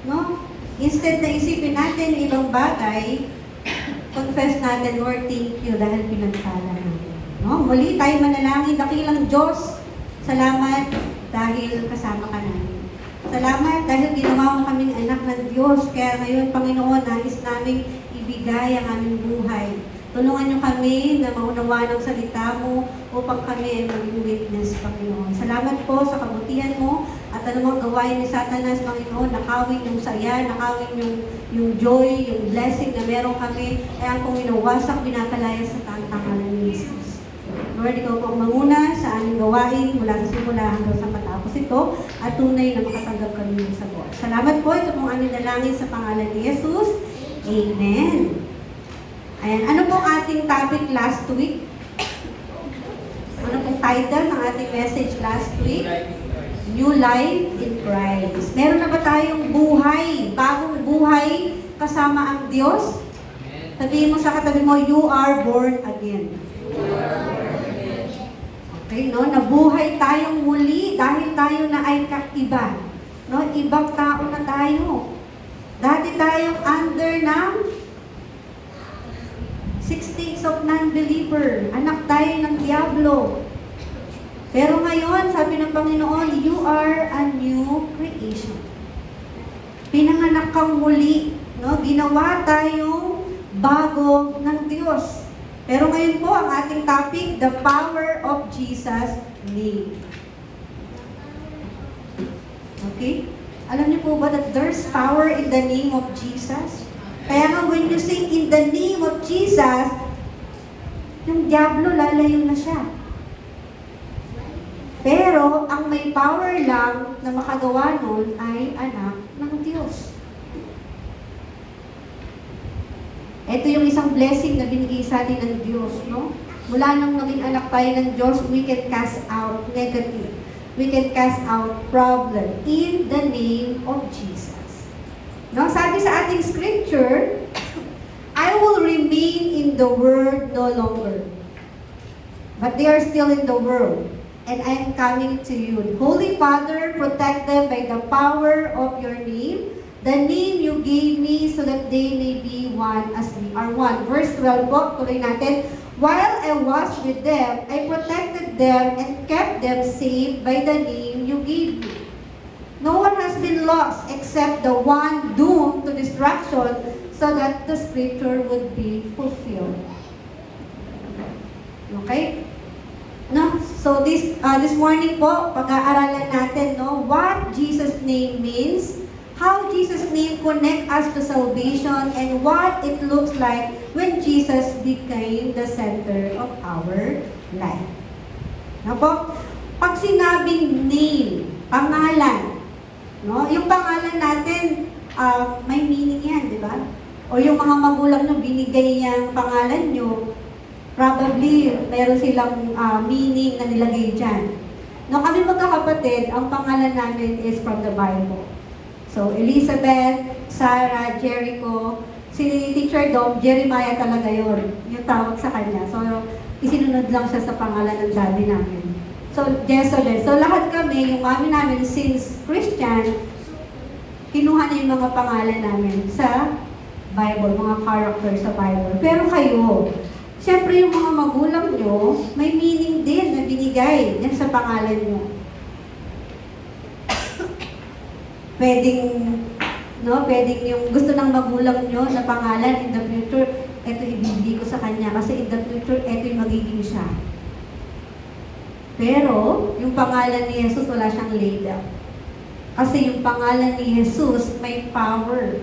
No? Instead na isipin natin ibang bagay, confess natin, Lord, thank you dahil pinagpala namin. No? Muli tayo manalangin, dakilang Diyos, salamat dahil kasama ka namin. Salamat dahil ginawa mo kaming anak ng Diyos. Kaya ngayon, Panginoon, nais naming ibigay ang aming buhay. Tulungan niyo kami na maunawaan ang salita mo upang kami ay maging witness, Panginoon. Salamat po sa kabutihan mo at anumang gawain ni Satanas, Panginoon, nakawin yung saya, nakawin yung joy, yung blessing na meron kami, ay ang kong inawasak, binakalaya sa tantangalan ni Jesus. Lord, ikaw po ang manguna sa aming gawain mula sa simula hanggang sa matapos ito at tunay na makatanggap kami ng sagot. Salamat po, ito pong aming dalangin sa pangalan ni Jesus. Amen. Ayan, ano pong ating topic last week? Ano pong title ng ating message last week? New Life in Christ. Meron na ba tayong buhay, bagong buhay kasama ang Diyos? Sabihin mo sa katabi mo, you are born again. Okay, no? Nabuhay tayong muli dahil tayo na ay kaiba. No? Ibang tao na tayo. Dati tayong under ng 6 things of non-believer. Anak tayo ng Diablo. Pero ngayon, sabi ng Panginoon, you are a new creation. Pinanganak kang muli. No? Ginawa tayong bago ng Diyos. Pero ngayon po, ang ating topic, the power of Jesus' name. Okay? Alam niyo po ba that there's power in the name of Jesus? Kaya nga, when you say in the name of Jesus, yung Diablo, lalayo na siya. Pero, ang may power lang na makagawa nun ay anak ng Diyos. Ito yung isang blessing na binigay sa atin ng Diyos, no? Mula nang naging anak tayo ng Diyos, we can cast out negative. We can cast out problem in the name of Jesus. No, sabi sa ating scripture, I will remain in the world no longer. But they are still in the world, and I am coming to you. Holy Father, protect them by the power of your name, the name you gave me, so that they may be one as we are one. Verse 12 po, tuloy natin. While I was with them, I protected them and kept them safe by the name you gave me. No one has been lost except the one doomed to destruction, so that the scripture would be fulfilled. Okay? No? So this morning po, pag-aaralan natin, no, what Jesus' name means, how Jesus' name connect us to salvation, and what it looks like when Jesus became the center of our life. No po? Pag sinabing name, pangalan, no? Yung pangalan natin, may meaning yan, di ba? O yung mga magulang nyo, binigay niyang pangalan nyo, probably, meron silang meaning na nilagay dyan. No, kami magkakapatid, ang pangalan namin is from the Bible. So, Elizabeth, Sarah, Jericho, si Teacher Dom, Jeremiah talaga yun, yung tawag sa kanya. So, isinunod lang siya sa pangalan ng daddy namin. So, Jesolel. So, lahat kami, yung mami namin, since Christian, kinuha na yung mga pangalan namin sa Bible, mga character sa Bible. Pero kayo, siyempre yung mga magulang nyo, may meaning din na binigay yan sa pangalan nyo. Pwedeng yung gusto ng magulang nyo na pangalan in the future, eto ibibigay ko sa kanya kasi in the future, eto yung magiging siya. Pero, yung pangalan ni Jesus, wala siyang label. Kasi yung pangalan ni Jesus, may power,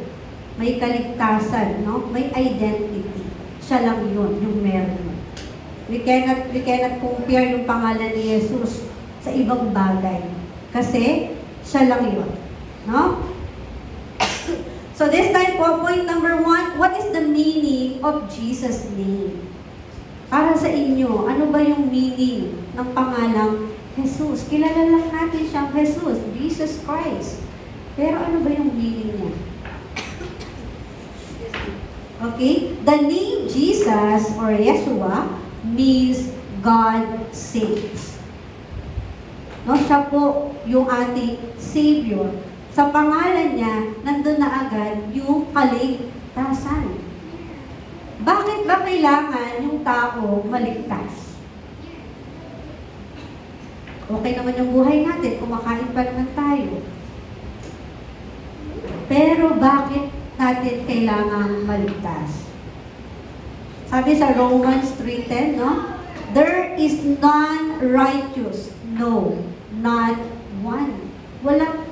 may kaligtasan, no? May identity. Siya lang yun, yung meron. We cannot compare yung pangalan ni Jesus sa ibang bagay. Kasi, siya lang yun. No? So this time po, point number 1, what is the meaning of Jesus' name? Para sa inyo, ano ba yung meaning ng pangalang Jesus? Kilala lang natin siyang Jesus, Jesus Christ. Pero ano ba yung meaning niya? Okay? The name Jesus or Yeshua means God saves. No, siya po yung ating Savior. Sa pangalan niya, nandun kaligtasan. Bakit ba kailangan yung tao maligtas? Okay naman yung buhay natin, kumakain pa naman tayo. Pero bakit natin kailangan maligtas? Sabi sa Romans 3:10, no? There is none righteous. No, not one. Walang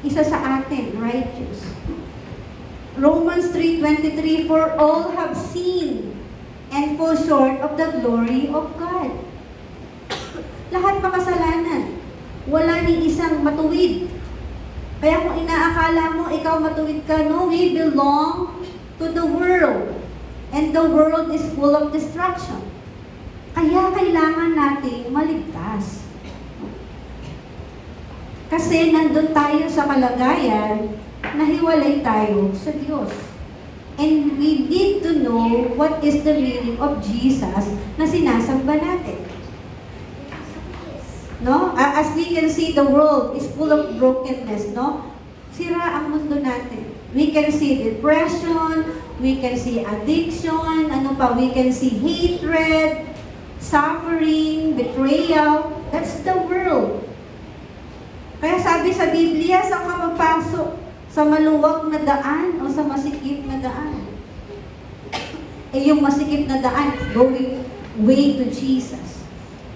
isa sa atin righteous. Romans 3:23, for all have sinned and fall short of the glory of God. Lahat makasalanan. Wala ni isang matuwid. Kaya kung inaakala mo ikaw matuwid ka, no, we belong to the world. And the world is full of destruction. Kaya kailangan nating maligtas. Kasi nandun tayo sa kalagayan na hiwalay tayo sa Diyos. And we need to know what is the meaning of Jesus na sinasamba natin. No? As we can see, the world is full of brokenness, no? Sira ang mundo natin. We can see depression, we can see addiction, we can see hatred, suffering, betrayal. That's the world. Kaya sabi sa Biblia, saan ka mapasok? Sa maluwag na daan o sa masikip na daan? Yung masikip na daan, going way to Jesus.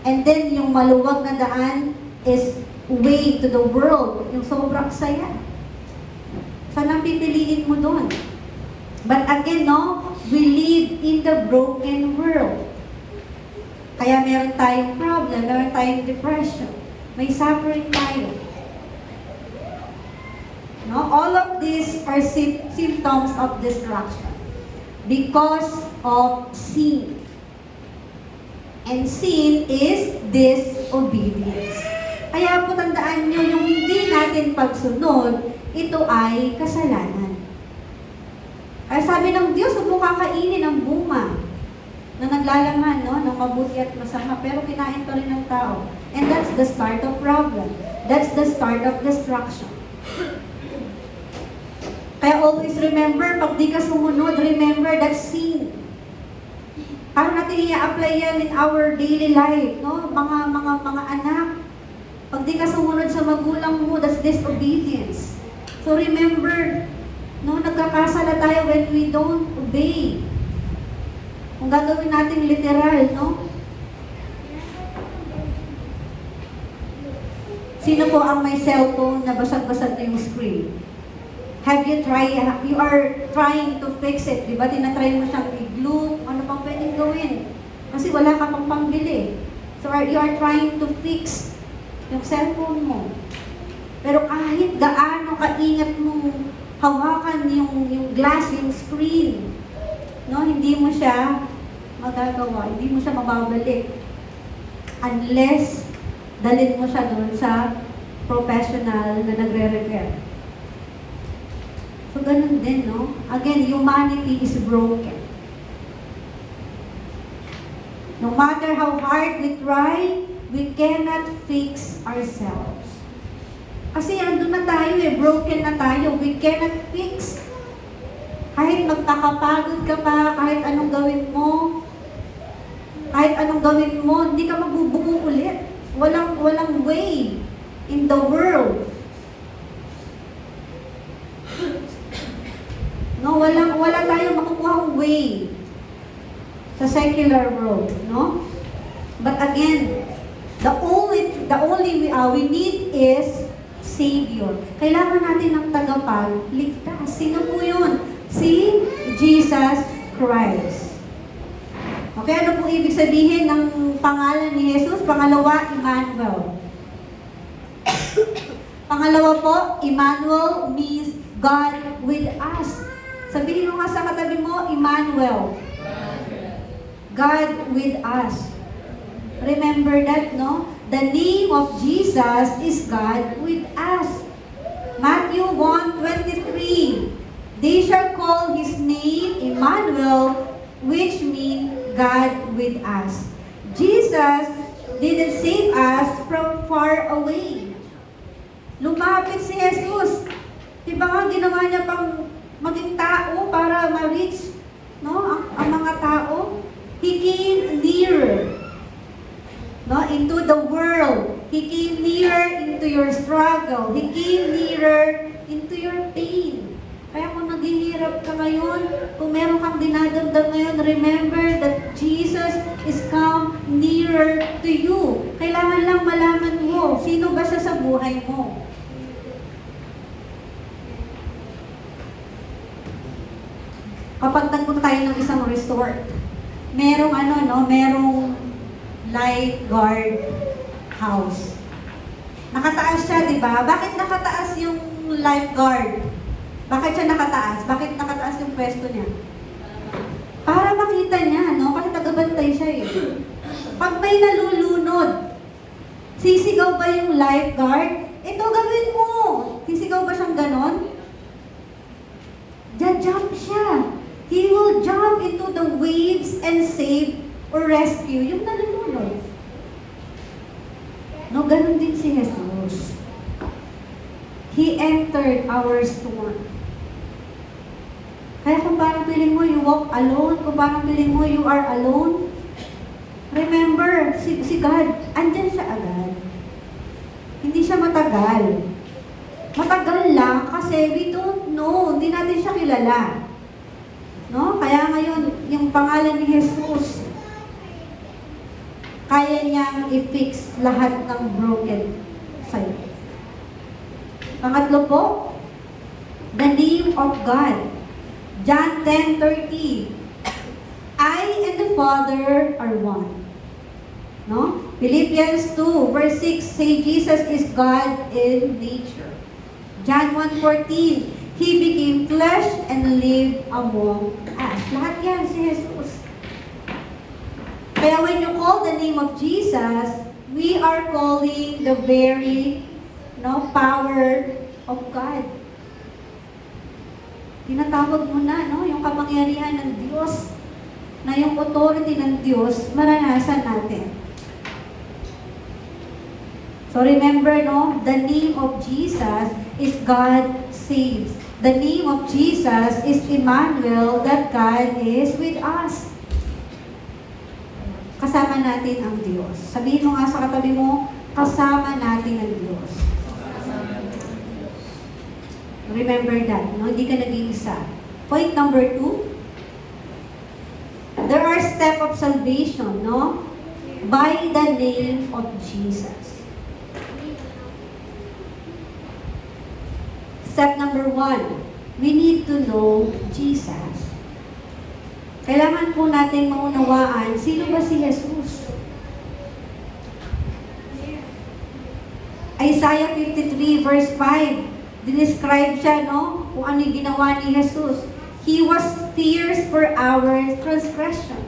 And then yung maluwag na daan is way to the world, yung sobrang saya. Saan ang pipiliin mo doon? But again, no, we live in the broken world. Kaya meron tayong problem, meron tayong depression, may suffering tayo. No? All of these are symptoms of destruction because of sin. And sin is disobedience. Kaya po tandaan nyo, yung hindi natin pagsunod, ito ay kasalanan. Kaya sabi ng Diyos, huwag mo kakainin ang bunga na naglalaman, no, ng mabuti at masama, pero kinain pa rin ng tao. And that's the start of problem. That's the start of destruction. Kaya always remember, pag di ka sumunod, remember that sin. Paano natin i-apply yan in our daily life, no? Mga anak. Pag di ka sumunod sa magulang mo, that's disobedience. So remember, no, nagkakasala tayo when we don't obey. Kung gagawin natin literal, no? Sino po ang may cellphone na basag-basag na yung screen? You are trying to fix it, di ba? Tinatry mo siyang i-glue, ano pang pwedeng gawin? Kasi wala ka pang pambili. So you are trying to fix yung cellphone mo. Pero kahit gaano kaingat mo hawakan yung glass, yung screen, no, hindi mo siya magagawa, hindi mo siya mababalik. Unless dalhin mo siya doon sa professional na nagre-repair. So, ganun din, no? Again, humanity is broken. No matter how hard we try, we cannot fix ourselves. Kasi andun na tayo broken na tayo. We cannot fix. Kahit magpakapagod ka pa, kahit anong gawin mo, hindi ka magbubuo ulit. Walang way in the world. No, wala tayo makukuhang way sa secular world, no? But again, the only we need is Savior. Kailangan natin ng tagapagligtas. Sino po yun? Si Jesus Christ. Okay, ano po ibig sabihin ng pangalan ni Jesus? Pangalawa, Emmanuel. Pangalawa po, Emmanuel means God with us. Sabihin mo nga sa katabi mo, Emmanuel. God with us. Remember that, no? The name of Jesus is God with us. Matthew 1:23. They shall call His name Emmanuel, which means God with us. Jesus didn't save us from far away. Lumapit si Jesus. Diba nga, ginawa niya pang maging tao para ma-reach, no, ang mga tao. He came nearer, no, into the world. He came nearer into your struggle. He came nearer into your pain. Kaya kung naghihirap ka ngayon, kung meron kang dinadamdam ngayon, remember that Jesus is come nearer to you. Kailangan lang malaman mo, sino ba siya sa buhay mo? Kapag nagpunta tayo ng isang resort, merong merong lifeguard house. Nakataas siya, di ba? Bakit nakataas yung lifeguard? Bakit siya nakataas? Bakit nakataas yung pwesto niya? Para makita niya, no? Kasi tagabantay siya eh. Pag may nalulunod, sisigaw ba yung lifeguard? Ito gawin mo! Sisigaw ba siyang ganon? Jump siya. He will jump into the waves and save or rescue yung nalulunod. No, ganon din si Jesus. He entered our storm. Kaya kung parang feeling mo you walk alone, kung parang feeling mo you are alone, remember, si God, andyan siya agad. Hindi siya matagal. Matagal lang kasi we don't know, hindi natin siya kilala. No? Kaya ngayon, yung pangalan ni Jesus, kaya niyang i-fix lahat ng broken sa'yo. Pangatlo po, the name of God. John 10:30. I and the Father are one. No? Philippians 2 verse 6 say Jesus is God in nature. John 1:14. He became flesh and lived among us. Lahat yan si Jesus. Kaya when you call the name of Jesus, we are calling the very power of God. Tinatawag mo na, yung kapangyarihan ng Diyos, na yung authority ng Diyos, maranasan natin. So remember, the name of Jesus is God saves. The name of Jesus is Emmanuel, that God is with us. Kasama natin ang Diyos. Sabihin mo nga sa katabi mo, kasama natin ang Diyos. Remember that, hindi ka nag-iisa. Point number 2, there are steps of salvation, by the name of Jesus. Step number 1, we need to know Jesus. Kailangan po natin maunawaan, sino ba si Jesus? Isaiah 53 verse 5, dinescribe siya, kung ano yung ginawa ni Jesus. He was pierced for our transgression.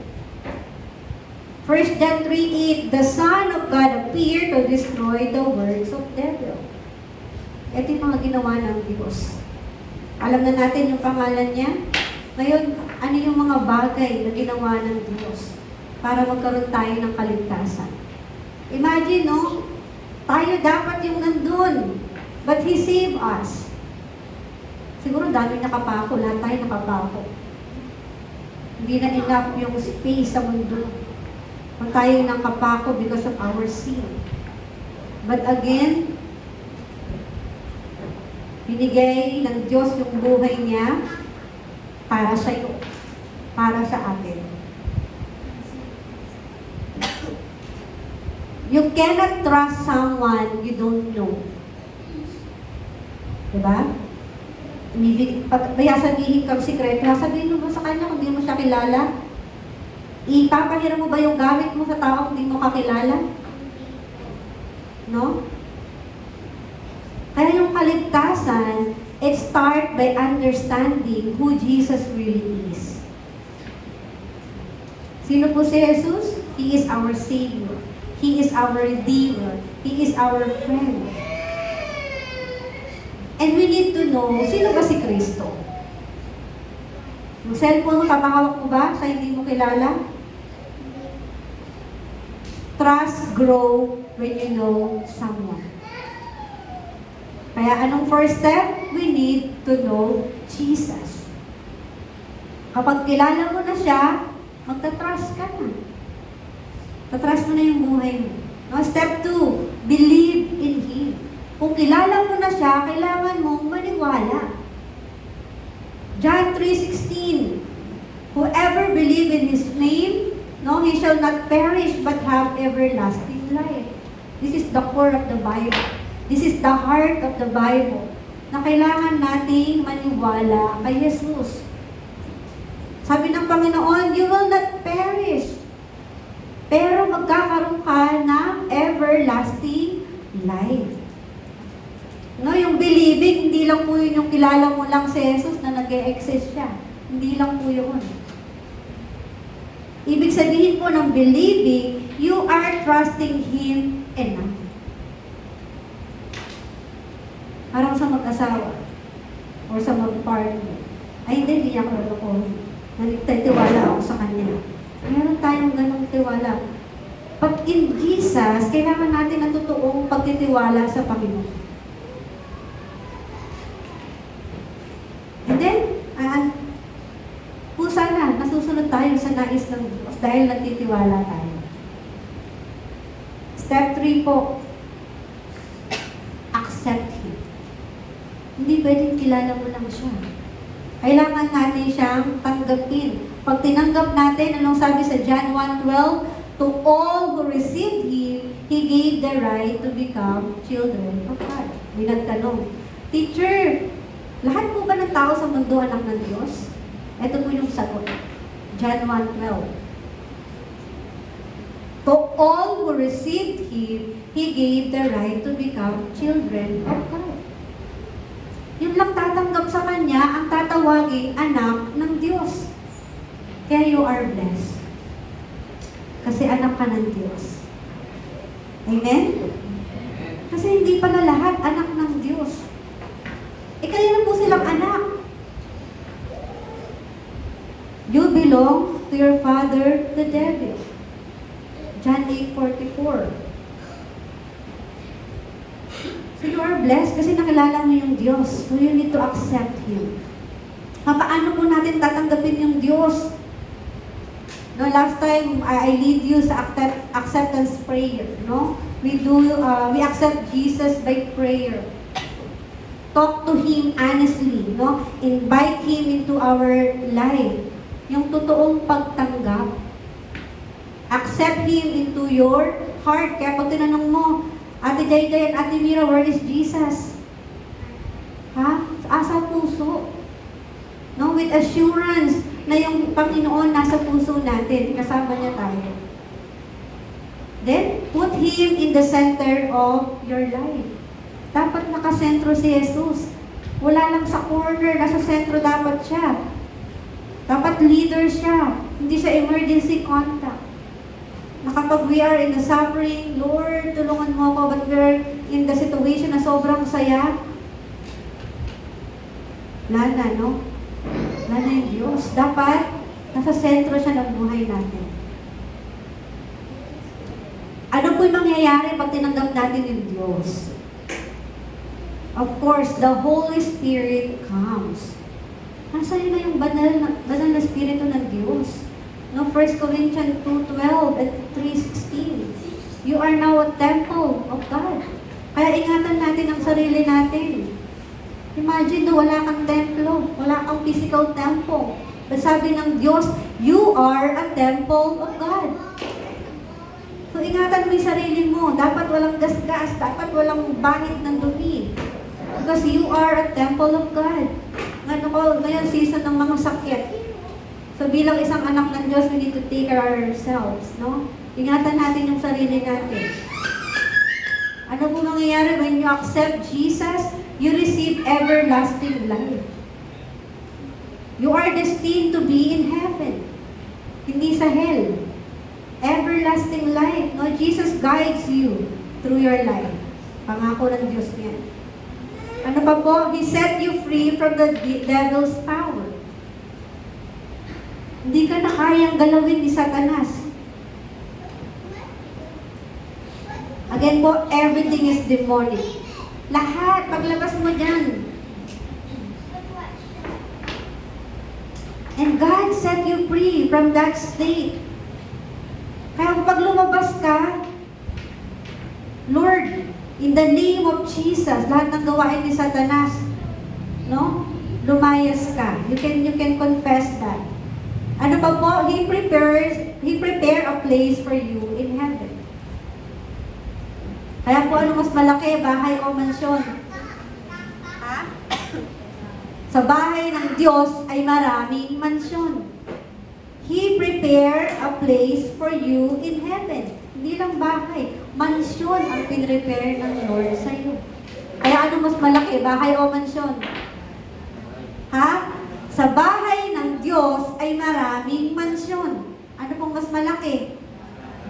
1 John 3:8, the Son of God appeared to destroy the works of devil. Ito yung mga ginawa ng Diyos. Alam na natin yung pangalan niya. Ngayon, ano yung mga bagay na ginawa ng Diyos para magkaroon tayo ng kaligtasan? Imagine, tayo dapat yung nandun. But He saved us. Siguro dami nakapako, lahat tayo nakapako. Hindi na enough yung space sa mundo. Kung tayo nakapako because of our sin. But again, binigay ng Diyos yung buhay niya para sa iyo, para sa atin. You cannot trust someone you don't know. Diba? Kaya sabihin kang sikreto, sabihin mo ba sa kanya kung hindi mo siya kilala? Ipapahiram mo ba yung gamit mo sa tao kung hindi mo kakilala? No? Kaya yung kaligtasan, it start by understanding who Jesus really is. Sino po si Jesus? He is our Savior. He is our Redeemer. He is our friend. And we need to know, sino ba si Kristo? Yung cellphone mo, papahawak mo ba sa hindi mo kilala? Trust grow when you know someone. Kaya anong first step? We need to know Jesus. Kapag kilala mo na siya, magta-trust ka na. Tatrust mo na yung buhay mo. No? Step 2, believe in Him. Kung kilala mo na siya, kailangan mong maniwala. John 3:16, whoever believe in His name, no, he shall not perish but have everlasting life. This is the core of the Bible. This is the heart of the Bible. Na kailangan nating maniwala kay Jesus. Sabi ng Panginoon, you will not perish. Pero magkakaroon ka ng everlasting life. No, yung believing, hindi lang po yun yung kilala mo lang si Jesus na nag-e-exist siya. Hindi lang po yun. Ibig sabihin po ng believing, you are trusting Him enough. Parang sa mag-asawa or sa mag-partner. Ay, hindi ako nalukohin. Nagtitiwala ako sa Kanya. Meron tayong ganong tiwala. Pag in Jesus, kailangan natin ang totoong pagtitiwala sa Panginoon. And then, kung sana, nasusunod tayo sa nais ng Diyos dahil nagtitiwala tayo. Step 3 po, accept Him. Hindi pwedeng kilala mo lang siya. Kailangan natin siyang tanggapin. Pag tinanggap natin, anong sabi sa John 1:12? To all who received Him, He gave the right to become children of God. May nagtanong, Teacher, lahat po ba ng tao sa mundo anak ng Diyos? Ito po yung sagot. John 1:12. To all who received Him, He gave the right to become children of God. Yung lang tatanggap sa Kanya, ang tatawagin anak ng Diyos. Kaya you are blessed. Kasi anak ka ng Diyos. Amen? Kasi hindi pala lahat anak ng Diyos. Kaya na po silang anak. You belong to your father, the devil. John 8:44. So you are blessed kasi nakilala mo yung Diyos. So you need to accept Him. Paano po natin tatanggapin yung Diyos? No, last time, I lead you sa acceptance prayer. No? We accept Jesus by prayer. Talk to Him honestly, no? Invite Him into our life. Yung totoong pagtanggap. Accept Him into your heart. Kaya pag tinanong mo, Ate Jayjay at Ate Mira, where is Jesus? Ha? Sa puso. No? With assurance na yung Panginoon nasa puso natin. Kasama niya tayo. Then, put Him in the center of your life. Dapat nakasentro si Jesus. Wala lang sa corner, nasa sentro dapat siya. Dapat leader siya. Hindi siya emergency contact. Na kapag we are in the suffering, Lord, tulungan mo ako, but we are in the situation na sobrang saya. Lana, no? Lana yung Diyos. Dapat, nasa sentro siya ng buhay natin. Ano po yung mangyayari pag tinanggap natin yung Diyos? Of course, the Holy Spirit comes. Nasaan na yung banal na Espiritu ng Diyos? No, 1 Corinthians 2:12 and 3:16. You are now a temple of God. Kaya ingatan natin ang sarili natin. Imagine na wala kang templo, wala kang physical temple. Sabi ng Diyos, you are a temple of God. So ingatan mo yung sarili mo. Dapat walang gasgas, dapat walang banit ng dumi. Because you are a temple of God. Ngayon season ng mga sakit. So bilang isang anak ng Diyos, we need to take care of ourselves, no? Ingatan natin yung sarili natin. Ano po mangyayari when you accept Jesus? You receive everlasting life. You are destined to be in heaven. Hindi sa hell. Everlasting life, no? Jesus guides you through your life. Pangako ng Diyos yan. Ano pa po? He set you free from the devil's power. Hindi ka na kayang galawin ni Satanas. Again po, everything is demonic. Lahat, paglabas mo dyan. And God set you free from that state. Kaya kapag lumabas ka, Lord, in the name of Jesus, lahat ng gawain ni Satanas, no? Lumayas ka. You can confess that. Ano pa po? He prepare a place for you in heaven. Kaya po ano mas malaki, bahay o mansyon? Ha? Sa bahay ng Diyos ay maraming mansyon. He prepare a place for you in heaven. Hindi lang bahay. Mansyon ang pinrepare ng Lord sa iyo. Kaya ano mas malaki, bahay o mansyon? Ha? Sa bahay ng Diyos ay maraming mansyon. Ano pong mas malaki?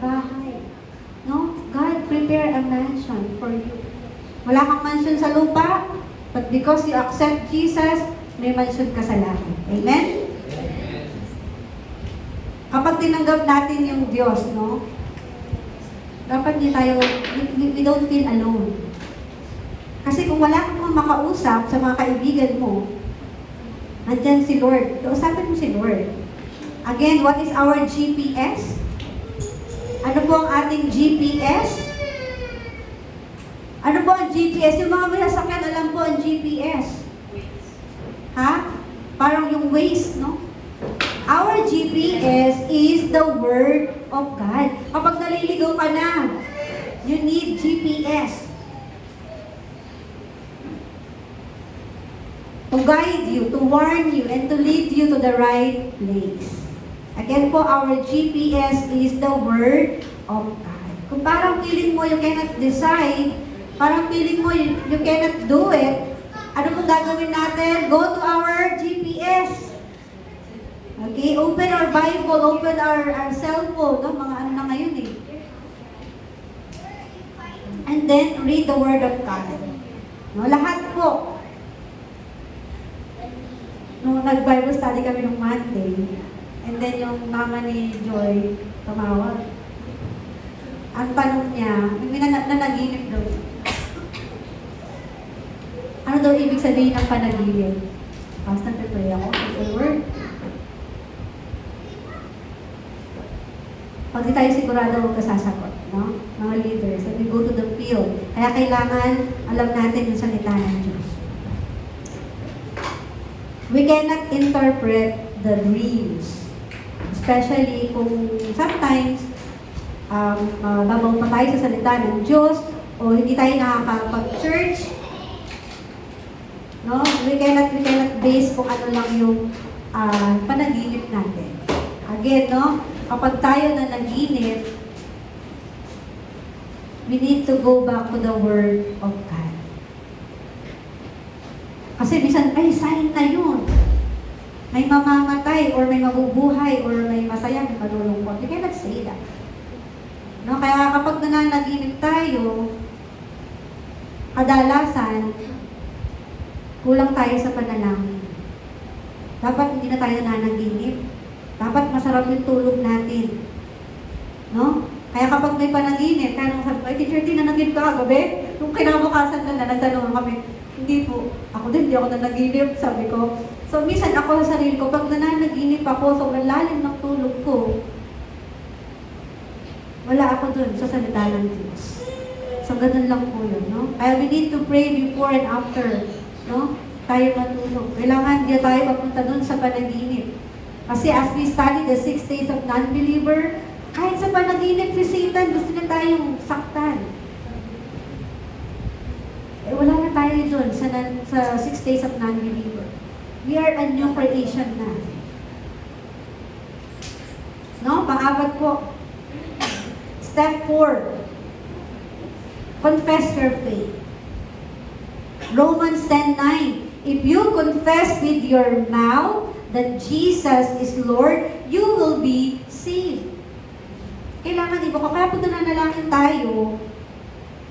Bahay. No? God prepare a mansion for you. Wala kang mansion sa lupa, but because you accept Jesus, may mansion ka sa langit. Amen? Kapag tinanggap natin yung Diyos, no? Dapat hindi tayo, we don't feel alone. Kasi kung wala kang makausap sa mga kaibigan mo, nandyan si Lord. Kausapin mo si Lord. Again, what is our GPS? Ano po ang ating GPS? Ano po ang GPS? Yung mga may sasakyan, alam po ang GPS. Ha? Parang yung Waze, no? Our GPS is the Word of God. Kapag naliligaw ka na, you need GPS. To guide you, to warn you, and to lead you to the right place. Again po, our GPS is the Word of God. Kung parang feeling mo you cannot decide, parang feeling mo you cannot do it, ano pong gagawin natin? Go to our GPS. Okay, open our Bible, open our cellphone, no? Mga ano na ngayon eh. And then, read the Word of God. No, lahat po. Nung nag-Bible study kami nung Monday, and then yung mama ni Joy, tumawag. Ang tanong niya, may nanaginip daw. Ano daw ibig sabihin ng panaginip? Pastor, prepare ako sa Word. Pag di tayo sigurado, huwag ka sasagot, no? Mga leaders, so we go to the field. Kaya kailangan alam natin yung salita ng Diyos. We cannot interpret the dreams. Especially kung sometimes, babaw pa tayo sa salita ng Diyos, o hindi tayo nakakapag-church, no? We cannot base kung ano lang yung panaginip natin. Again, no? Kapag tayo na naginip, we need to go back to the Word of God. Kasi minsan, ay, sign na yun. May mamamatay, or may mabubuhay, or may masaya, may malulungkot. You cannot say that. No? Kaya kapag nananaginip tayo, kadalasan, kulang tayo sa panalangin. Dapat hindi na tayo nananaginip. Dapat masarap yung tulog natin. No? Kaya kapag may panaginip, kaya nung sabi ko, ay, Teacher, di nanaginip ka kagabi? Nung kinabukasan na nagtanong kami, hindi po. Ako din, di ako nanaginip, sabi ko. So, minsan ako sa sarili ko, pag nananaginip ako, sobrang lalim ng tulog ko, wala ako dun sa salita ng Diyos. So, ganun lang po yun, no? Kaya we need to pray before and after, no? Tayo matulog. Kailangan di tayo papunta dun sa panaginip. Kasi as we study the 6 days of non-believer, kahit sa panaginip si Satan, gusto na tayong saktan. Eh, wala na tayo dun sa 6 days of non-believer. We are a new creation na. No? Pang-apat po. Step 4. Confess your faith. Romans 10:9. If you confess with your mouth that Jesus is Lord, you will be saved. Kailangan iba ko. Kaya pag nananalangin tayo,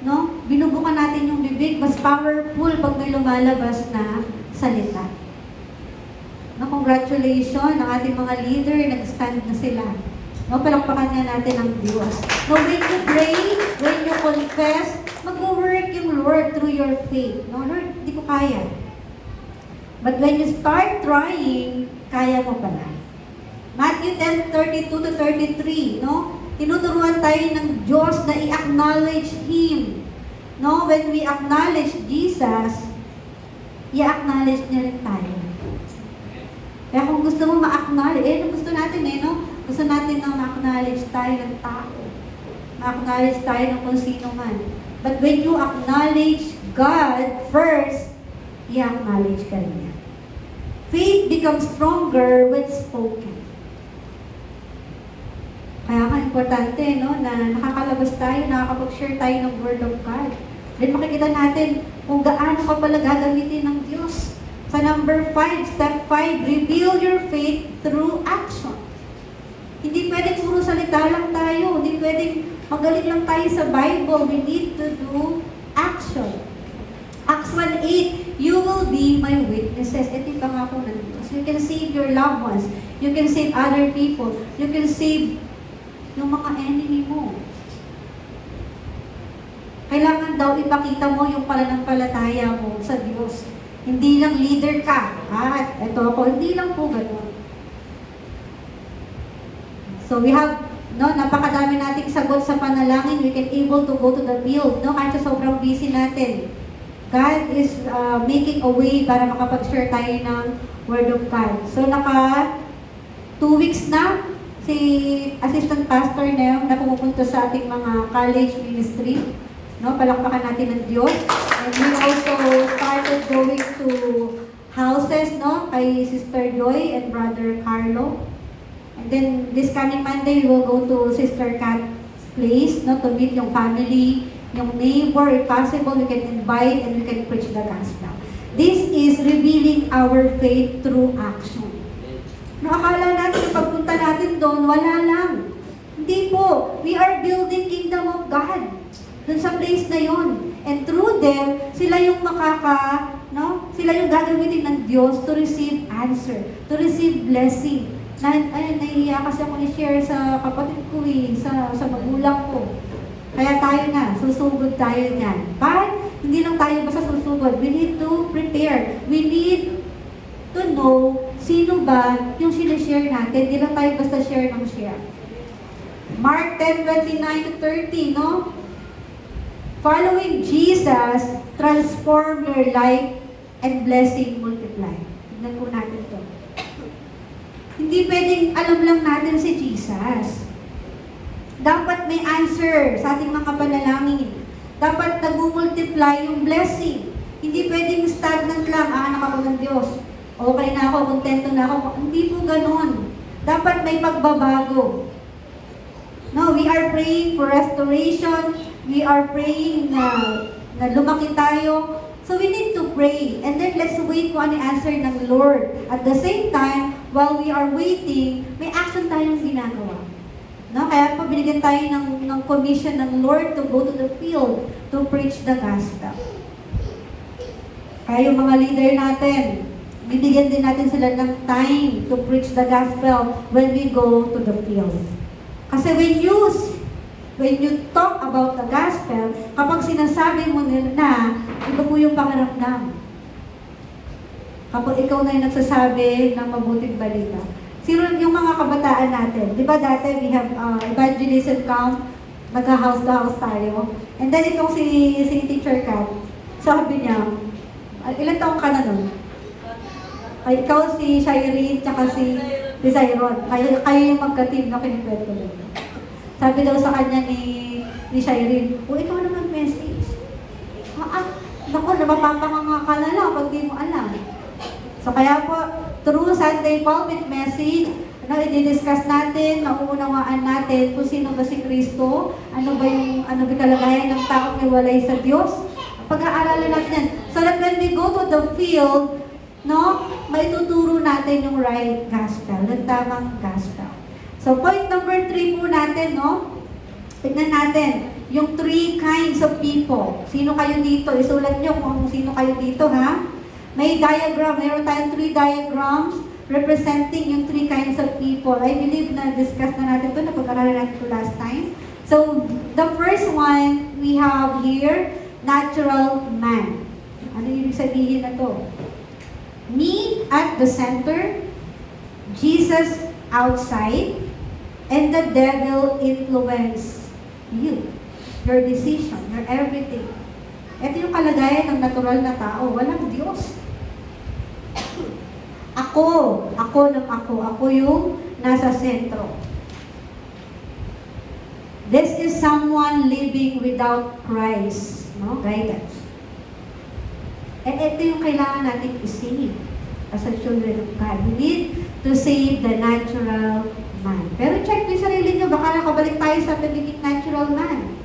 no? Binubukan natin yung bibig. Mas powerful pag may lumalabas na salita. No, congratulations ang ating mga leader. Nag-stand na sila. No, palakpakan nga natin ang Diyos. No, when you pray, when you confess, magwo-work yung Lord through your faith. No, Lord, hindi ko kaya. But when you start trying, kaya mo pala. Matthew 10:32-33, no? Tinuturuan tayo ng Diyos na i-acknowledge Him. No? When we acknowledge Jesus, i-acknowledge niya rin tayo. Kaya kung gusto mo ma-acknowledge, gusto natin no? Gusto natin na ma-acknowledge tayo ng tao. Ma-acknowledge tayo ng kung sino man. But when you acknowledge God first, i-acknowledge ka rin niya. Faith becomes stronger when spoken. Kaya nga importante, no, na nakakalabas tayo, nakakapag-share tayo ng Word of God. Then makikita natin kung gaano ka pala gagamitin ng Diyos. Sa number 5, step 5, reveal your faith through action. Hindi pwedeng puro salita lang tayo. Hindi pwedeng magaling lang tayo sa Bible. We need to do action. Acts 1:8, you will be my witnesses. Ito yung pangako ng Diyos. You can save your loved ones. You can save other people. You can save yung mga enemy mo. Kailangan daw ipakita mo yung pananampalataya mo sa Diyos. Hindi lang leader ka. At ito ako, hindi lang po ganun. So we have, no, napakadami nating sagot sa panalangin. We can able to go to the field, no, kahit sobrang busy natin. God is making a way para makapag-share tayo ng Word of God. So 2 weeks na si Assistant Pastor Nev na pumupunta sa ating mga college ministry. No, palakpakan natin ng Diyos. And we also started going to houses, no, kay Sister Joy and Brother Carlo. And then this coming Monday, we will go to Sister Kat's place, no, to meet yung family, yung neighbor. If possible, we can invite and we can preach the gospel. This is revealing our faith through action. No, akala natin yung pagpunta natin doon, wala lang. Hindi po. We are building kingdom of God. Doon sa place na yon. And through them, sila yung sila yung gagamitin ng Diyos to receive answer, to receive blessing. Nahihiya kasi ako i-share sa kapatid ko sa magulang ko. Kaya tayo na, susugod tayo niyan. But, hindi lang tayo basta susugod. We need to prepare. We need to know sino ba yung sinishare natin. Hindi lang tayo basta share ng share. Mark 10:29-30, no? Following Jesus, transform your life and blessing multiply. Tignan po natin ito. Hindi pwedeng alam lang natin si Jesus. Dapat may answer sa ating mga panalangin. Dapat nag-multiply yung blessing. Hindi pwedeng stagnant lang, anak ako ng Diyos. Okay na ako, kontento na ako. Hindi po ganun. Dapat may pagbabago. No, we are praying for restoration. We are praying na lumaki tayo. So we need to pray. And then let's wait kung ano yung answer ng Lord. At the same time, while we are waiting, may action tayong ginagawa. No? Kaya po binigyan tayo ng commission ng Lord to go to the field to preach the gospel. Kaya yung mga leader natin, bibigyan din natin sila ng time to preach the gospel when we go to the field. Kasi when you talk about the gospel, kapag sinasabi mo nila na, iba po yung pakiramdam. Kapag ikaw na yung nagsasabi ng mabuting balita. Sino yung mga kabataan natin? Di ba dati we have evangelism camp, nag-house to house tayo. And then itong si Teacher Kat, sabi niya, ilan taong ka na nun? Ay, ikaw si Shireen, tsaka si Zyron. Kayo yung magka-team na kinikwento nila. Sabi daw sa kanya ni Shireen, ikaw na mag-message. Naku, napapapanganga ka na lang pag di mo alam. So kaya po, through Sunday pulpit message, i-discuss natin, mauunawaan natin kung sino ba si Kristo, ano ba kalagayan ng taong iwalay sa Diyos. Pag-aaralan natin yan. So that when we go to the field, no, maituturo natin yung right gospel, yung tamang gospel. So, point number 3 po natin, no? Tignan natin, yung 3 kinds of people. Sino kayo dito? Isulat nyo kung sino kayo dito, ha? May diagram. Meron tayong 3 diagrams representing yung 3 kinds of people. I believe na-discuss na natin ito, napag-aralan natin ito last time. So, the first one we have here, natural man. Ano yung sabihin na to? Me at the center, Jesus outside, and the devil influence you. Your decision, your everything. Ito yung kalagayan ng natural na tao. Walang Diyos. Ako yung nasa sentro. This is someone living without Christ, no? Guidance. And ito yung kailangan natin i-save as a children of God. We need to save the natural man. Pero check mo yung sarili nyo, baka nakabalik tayo sa pagiging natural man.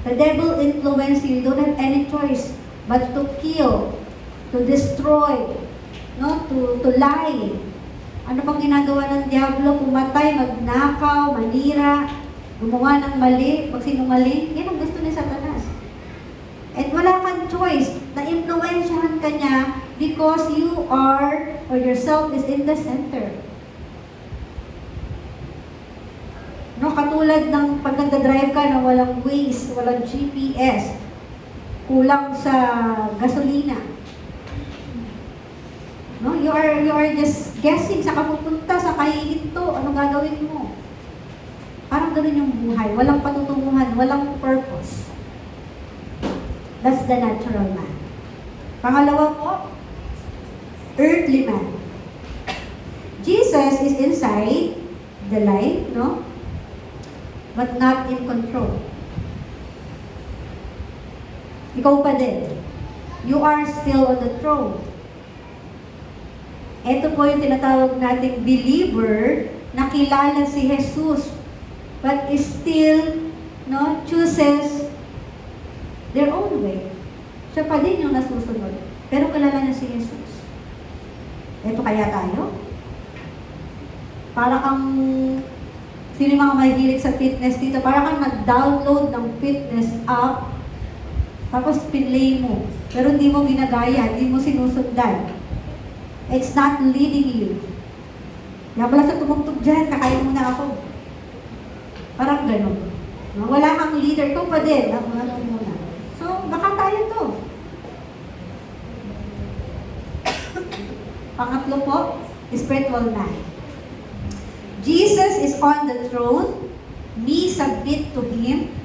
The devil influence you. You don't have any choice but to kill, to destroy, no? To lie. Ano pang ginagawa ng diablo? Pumatay, magnakaw, manira, gumawa ng mali, magsinungaling. Yan ang gusto ni Satanas. At wala kang choice na influensyahan ka niya because you are, or yourself is in the center. No, katulad ng pag nagdadrive ka na walang Waze, walang GPS, kulang sa gasolina. No, you are just guessing sa kapupunta, sa kahihinto, ano gagawin mo? Parang ganun yung buhay, walang patutunguhan, walang purpose. That's the natural man. Pangalawa po, earthly man. Jesus is inside the light, no? But not in control. Ikaw pa din. You are still on the throne. Ito po yung tinatawag nating believer na kilala si Jesus but still, no, chooses their own way. Siya pa din yung nasusunod. Pero kilala na si Jesus. Ito kaya tayo? Para kang, sino yung mga mahilig sa fitness dito, para kang nag-download ng fitness app, tapos pinlay mo. Pero hindi mo ginagaya, hindi mo sinusundan. It's not leading you. Kaya pala sa tumugtog dyan, kakain mo na ako. Parang gano'n. No? Wala kang leader, ikaw pa din. Ano muna. So, baka tayo to. Pangatlo po, spiritual man. Jesus is on the throne. We submit to Him.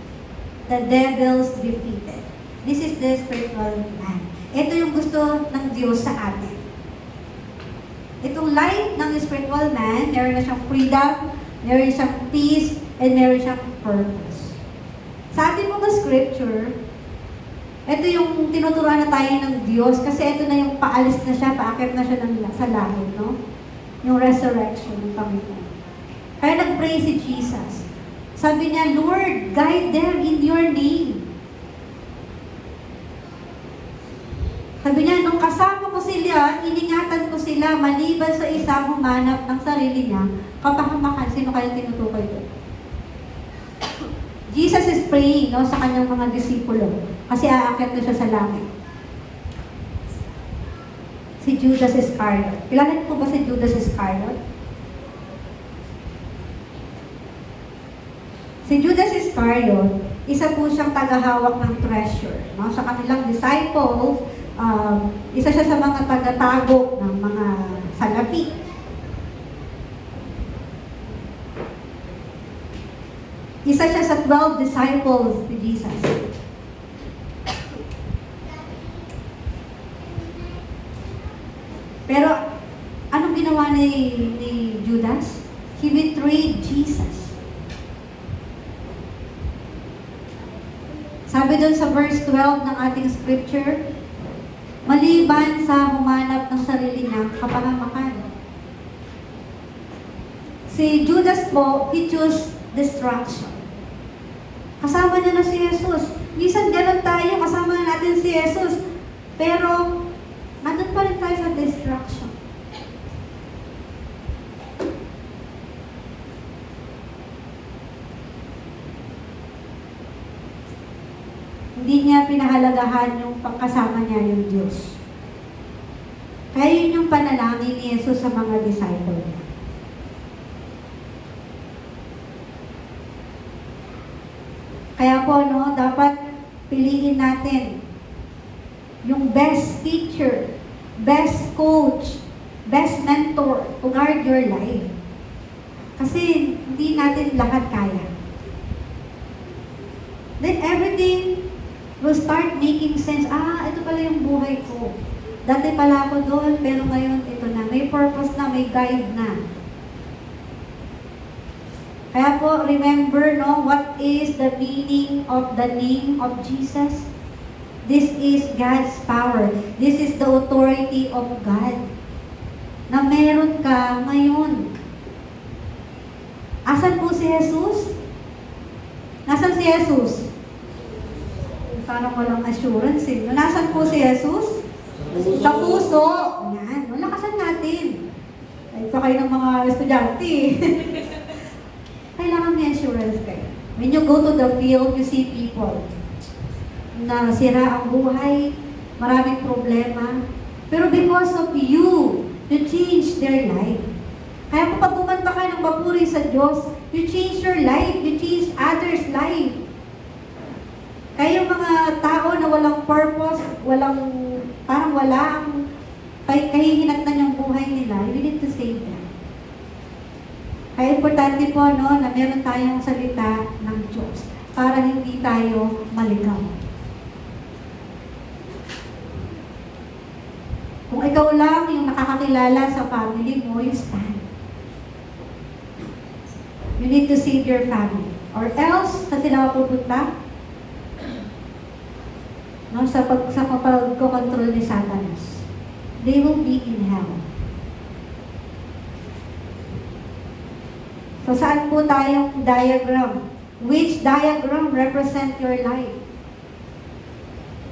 The devil's defeated. This is the spiritual man. Ito yung gusto ng Diyos sa atin. Itong life ng spiritual man, meron na siyang freedom, meron siyang peace, and meron siyang purpose. Sa ating mga scripture, ito yung tinuturuan na tayo ng Diyos kasi ito na yung paalis na siya, paakit na siya sa langit, no? Yung resurrection ng Panginoon. Kaya nag-pray si Jesus. Sabi niya, Lord, guide them in your name. Sabi niya, nung kasama ko sila, iningatan ko sila, maliban sa isa humanap ng sarili niya, kapahamakan, sino kaya tinutukoy doon? Jesus is praying, no, sa kanyang mga disipulo, kasi aakyat na siya sa langit. Si Judas Iscariot. Kilala niyo po ba si Judas Iscariot? Si Judas Iscariot, isa po siyang tagahawak ng treasure, no, sa kanilang disciples. Isa siya sa mga taga-tago ng mga salapi. Isa siya sa 12 disciples ni Jesus. Pero, anong ginawa ni Judas? He betrayed Jesus. Sabi doon sa verse 12 ng ating scripture, maliban sa humanap ng sarili niya, kapahamakan. Si Judas po, he chose destruction. Kasama niya na si Jesus. Minsan ganun tayo, kasama na natin si Jesus. Pero, nandun pa rin tayo sa destruction. Hindi niya pinahalagahan yung pagkasama niya yung Diyos. Kaya yun yung panalangin ni Jesus sa mga disciple niya. Kaya po, no, dapat piliin natin yung best teacher, best coach, best mentor to guard your life. Kasi hindi natin lahat kaya. Then everything will start making sense. Ito pala yung buhay ko. Dati pala ako doon, pero ngayon ito na. May purpose na, may guide na. Kaya po, remember, no, what is the meaning of the name of Jesus? This is God's power. This is the authority of God. Na meron ka ngayon. Asan po si Jesus? Nasaan si Jesus? Parang walang assurance eh. Nasaan po si Jesus? Sa puso. Yan. Malakasan natin. Ay, pa kayo ng mga estudyante. Kailangan may assurance kayo. When you go to the field, you see people na sira ang buhay, maraming problema. Pero because of you, you change their life. Kaya kapag kumanta ka ng papuri sa Diyos, you change your life, you change others' life. Kaya yung mga tao na walang purpose, parang walang kahihinatnan yung buhay nila, you need to save them. Kaya importante po, no, na meron tayong salita ng Diyos para hindi tayo maligaw. Kung ikaw lang yung nakakakilala sa family mo, you stand. You need to save your family. Or else, sa sila pupunta? No, sa pagkocontrol ni Satanas. They will be in hell. So, saan po tayong diagram? Which diagram represent your life?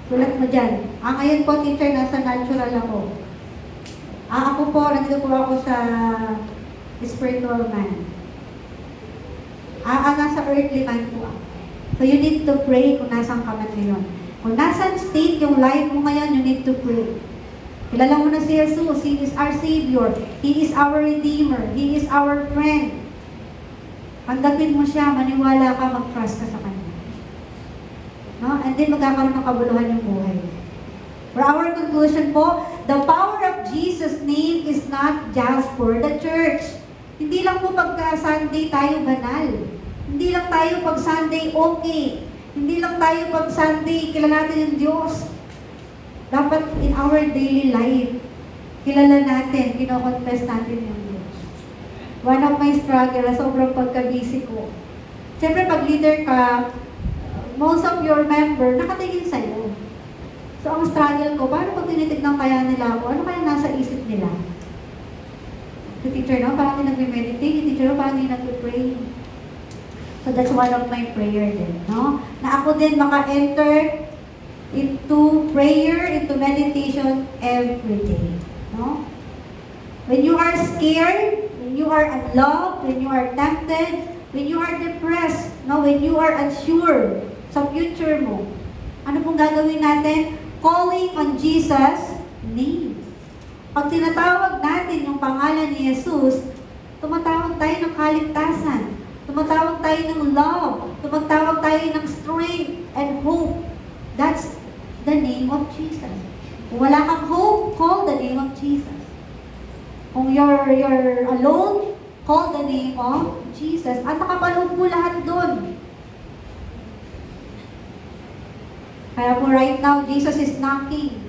Sulat mo dyan. Ngayon po, teacher, nasa natural ako. Ako po, nandito po ako sa spiritual man. Nasa earthly man po ako. So, you need to pray kung nasaan ka man ngayon. Kung nasaan state yung life mo ngayon, you need to pray. Kilala mo na si Jesus. He is our Savior. He is our Redeemer. He is our friend. Tanggapin mo siya, maniwala ka, mag-trust ka sa Kanya. No? And then magkakaroon ng kabuluhan yung buhay. For our conclusion po, the power of Jesus' name is not just for the church. Hindi lang po pagka Sunday tayo banal. Hindi lang tayo pag Sunday okay. Hindi lang tayo pag Sunday kilala natin yung Diyos. Dapat in our daily life, kilala natin, kino-confess natin yung Diyos. One of my struggle, sobrang pagka-busy ko. Siyempre, pag leader ka, most of your member nakatingin sa'yo. So, ang struggle ko, paano pag tinitignan kaya nila ako, ano kaya nasa isip nila? Si teacher, no? Parang hindi nagme-meditate. Si teacher, no? Parang hindi nagpe-pray. So, that's one of my prayer din, no? Na ako din maka-enter into prayer, into meditation every day, no? When you are scared, when you are unloved, when you are tempted, when you are depressed, no? When you are unsure sa future mo, ano pong gagawin natin? Calling on Jesus' name. Pag tinatawag natin yung pangalan ni Jesus, tumatawag tayo ng kaligtasan. Tumatawag tayo ng love. Tumatawag tayo ng strength and hope. That's the name of Jesus. Kung wala kang hope, call the name of Jesus. Kung you're alone, call the name of Jesus. At nakapaloob po lahat doon. Kaya po right now, Jesus is knocking.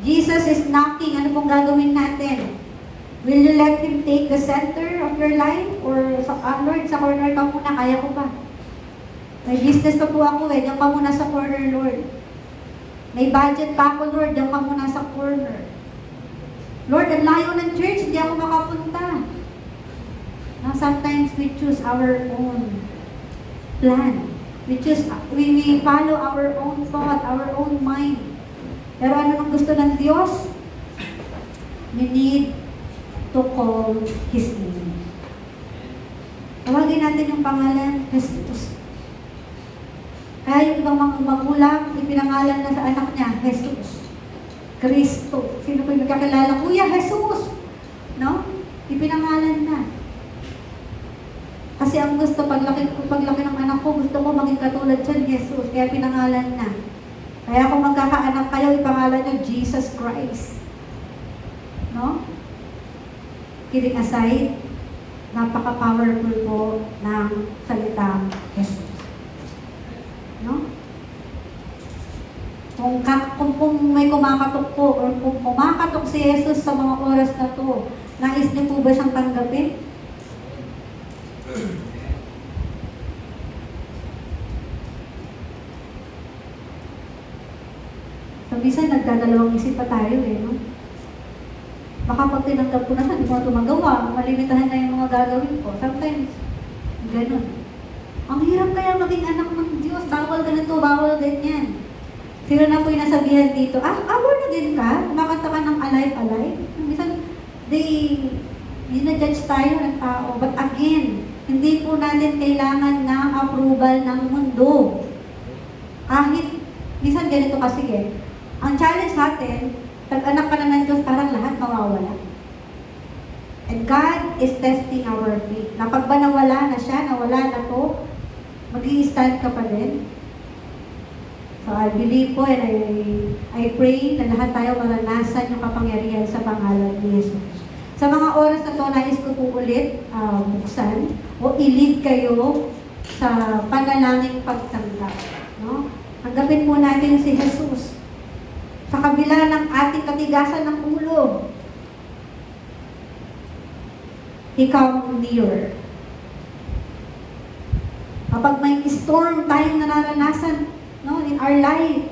Jesus is knocking. Ano pong gagawin natin? Will you let Him take the center of your life? Or, Lord, sa corner ka muna, kaya ko pa. May business pa po ako diyan ka muna sa corner, Lord. May budget pa ako, Lord, diyan ka muna sa corner. Lord, ang layo ng church, hindi ako makapunta. Now, sometimes we choose our own plan. We follow our own thought, our own mind. Pero ano nang gusto ng Diyos? We need to call His name. Tawagin natin yung pangalan, Jesus. Kaya yung ibang mga magulang, ipinangalan na sa anak niya, Jesus. Kristo. Sino po yung nagkakilala? Kuya, Jesus! No? Ipinangalan na. Kasi Kasi ang gusto, paglaki ng anak ko, gusto ko maging katulad siya ni Jesus. Kaya pinangalan na. Kaya kung magkakaanak kayo, ipangalan nyo Jesus Christ. No? Kidding aside, napaka-powerful po ng salitang Jesus. No? Kung may kumakatok po, or kung kumakatok si Jesus sa mga oras na to, nais niyo po ba siyang tanggapin? So, minsan nagdadalawang isip pa tayo no? Baka pag tinanggap ko na siya, hindi ko na ito magawa. Malimitahan na yung mga gagawin ko. Sometimes, ganun. Ang hirap kaya maging anak ng Diyos. Bawal ganito, bawal ganyan. Sino na po yung nasabihan dito? Born again ka? Kumakanta ka ng alive-alive? Minsan, dinajudge tayo ng tao. But again, hindi po natin kailangan ng approval ng mundo. Kahit, minsan ganito kasi ang challenge natin, pag-anak ka na ng Diyos, parang lahat mawawala. And God is testing our faith. Na pag ba nawala na siya, nawala na po, mag-i-stand ka pa din. So I believe po and I pray na lahat tayo maranasan yung kapangyarihan sa pangalan ni Jesus. Sa mga oras na to, nais ko po ulit buksan o i-lead kayo sa panalangin pagtanggap. No? Tanggapin po natin si Jesus. Sa kabila ng ating katigasan ng ulo, He come near. Kapag may storm tayong nararanasan, no, in our life,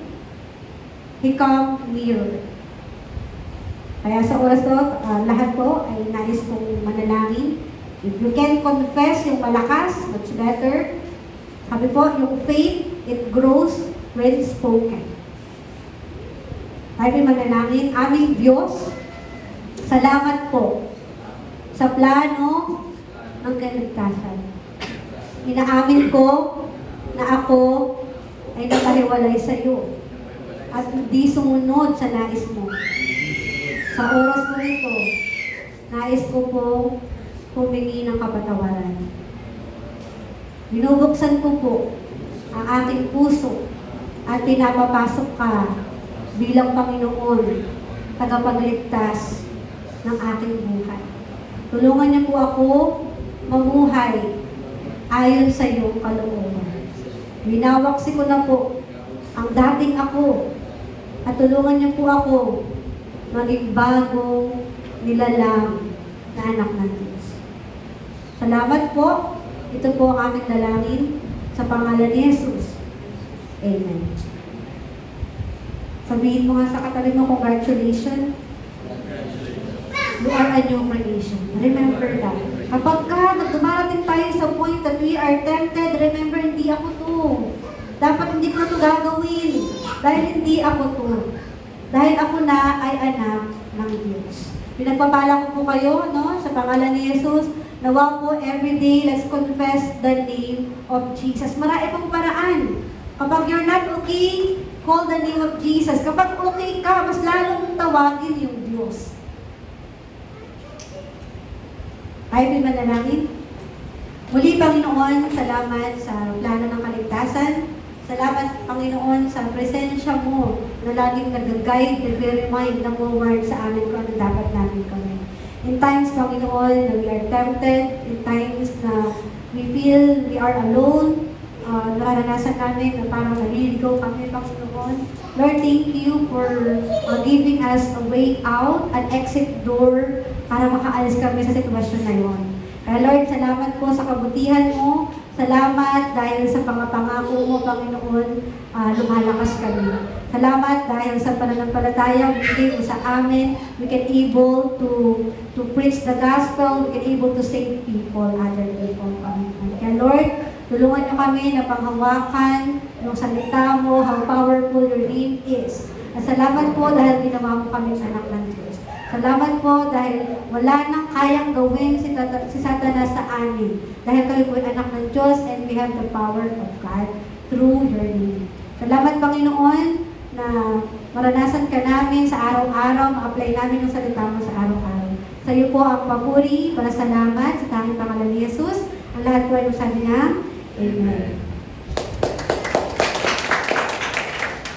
He come near. Kaya sa oras to, lahat po ay nais kong manalangin. If you can confess yung malakas, much better. Sabi po, yung faith, it grows when spoken. Tayo manalangin, aming Diyos, salamat po sa plano ng kaligtasan. Inaamin ko na ako ay nakahiwalay sa iyo at hindi sumunod sa nais mo. Sa oras mo nito, nais ko po humingi ng kapatawaran. Binubuksan ko po ang ating puso at pinapapasok ka bilang Panginoon, tagapagligtas ng aking buhay. Tulungan niyo po ako mamuhay ayon sa iyong kalooban. Winawaksi ko na po ang dating ako at tulungan niyo po ako maging bagong nilalang na anak ng Diyos. Salamat po. Ito po ang aming dalangin sa pangalan ni Jesus. Amen. Sabihin mo nga sa katabi mo, congratulations. You are a new creation. Remember that. Kapag dumarating tayo sa point that we are tempted, remember, hindi ako to. Dapat hindi ko to gagawin. Dahil hindi ako to. Dahil ako na ay anak ng Diyos. Pinagpapala ko po kayo, no, sa pangalan ni Jesus. Nawa po everyday, let's confess the name of Jesus. Marami pong paraan. Kapag you're not okay, call the name of Jesus. Kapag okay ka, mas lalong tawagin yung Diyos. Tayo din manalangin. Muli, Panginoon, salamat sa plano ng kaligtasan. Salamat, Panginoon, sa presensya mo na laging nag-guide, nag-remind ng mga words sa amin kung ano dapat namin gawin. In times, Panginoon, na we are tempted, in times na we feel we are alone, naranasan namin na parang naliligaw kami, Panginoon. Lord, thank you for giving us a way out, an exit door, para makaalis kami sa sitwasyon na yun. Kaya Lord, salamat po sa kabutihan mo. Salamat dahil sa pangako mo, Panginoon, lumalakas kami. Salamat dahil sa pananampalataya binigay mo sa amin, we can able to preach the gospel, we can able to save people, other people, Panginoon. Kaya Lord, tulungan niyo kami na panghawakan yung salita mo, how powerful your name is. At salamat po dahil ginawa mo kami anak ng Diyos. Salamat po dahil wala nang kayang gawin si Satanas sa amin. Dahil kami po anak ng Diyos and we have the power of God through your name. Salamat, Panginoon, na maranasan ka namin sa araw-araw, ma-apply namin yung salita mo sa araw-araw. Sa iyo po ang papuri, para salamat sa tanging pangalan ni Jesus. Ang lahat po ay sabi na, Amen.